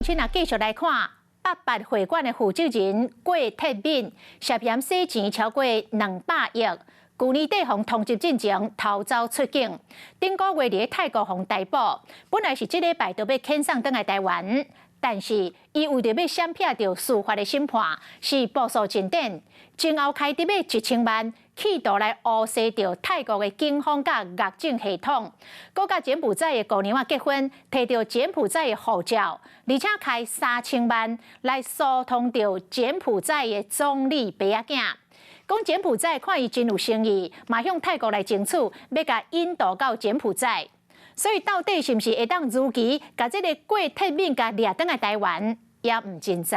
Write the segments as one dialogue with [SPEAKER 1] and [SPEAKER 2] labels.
[SPEAKER 1] 先来继续来看88会馆的负责人郭铁敏涉嫌洗钱超过200亿。去年底互通缉进前逃走出境，顶个月伫泰国互逮捕，本来是这礼拜就要遣送回来台湾，但是伊为着要闪避着司法的审判，是步数真短，前后开得要1000万，企图来污洗着泰国的警方甲狱警系统，佮甲柬埔寨的姑娘结婚，摕着柬埔寨的护照，而且开3000万来疏通着柬埔寨的总理爸仔囝。讲柬埔寨看伊真有诚意，嘛向泰国来争取，要甲引渡到柬埔寨。所以到底是毋是会当如期甲这个郭铁敏甲掠倒来台湾，也毋真知。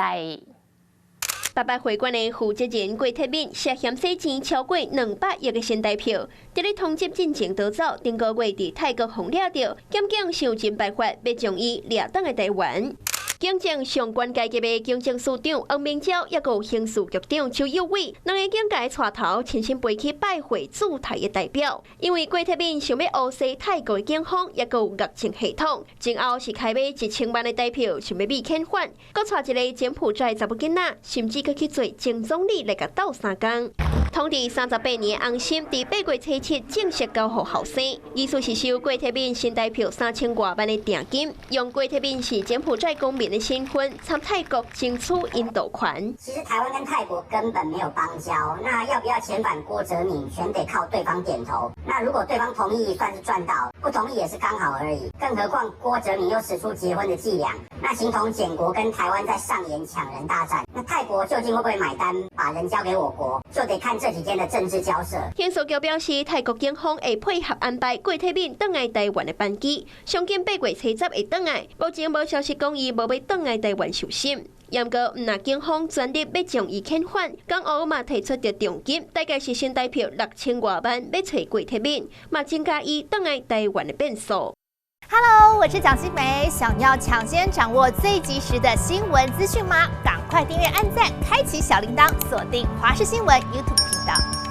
[SPEAKER 2] 88会馆的负责人郭铁敏涉嫌洗钱超过200亿的新台票，伫咧通缉进前逃走，顶个月伫泰国互掠到，检警想尽办法要将伊掠倒来台湾。警政上关阶级的警政署长王明昭，也有刑事局长邱佑伟，两个警界带头亲身飞去拜会驻台的代表。因为郭铁敏想要污洗泰国的警方，也有狱警系统，前后是开买1000万的台票，想要避遣返，搁带一个柬埔寨查某囡仔，甚至搁去做前总理来甲斗3天。通知38年的翁心，伫8月初7正式交予后生，意思是收郭铁敏新台票3000多万的定金，用郭铁敏是柬埔寨公民的身份参泰国争取引渡权。
[SPEAKER 3] 其实台湾跟泰国根本没有邦交，那要不要遣返郭哲敏，全得靠对方点头。那如果对方同意，算是赚到；不同意也是刚好而已。更何况郭哲敏又使出结婚的伎俩，那形同柬国跟台湾在上演抢人大战。那泰国究竟会不会买单，把人交给我国，就得看这几天的政治交涉。
[SPEAKER 2] 刑事局表示，泰国警方会配合安排郭铁敏返来台湾的班机，上近8月初10会返来。目前无消息讲伊无要返来台湾受审。严格毋若警方全力要将伊遣返，港澳嘛提出着重金，大概是新台票6000多万，要找郭铁敏，嘛增加伊返来台湾的变数。
[SPEAKER 4] Hello， 我是蒋欣梅，想要抢先掌握最及时的新闻资讯吗？赶快订阅、按赞、开启小铃铛，锁定华视新闻 YouTube 频道。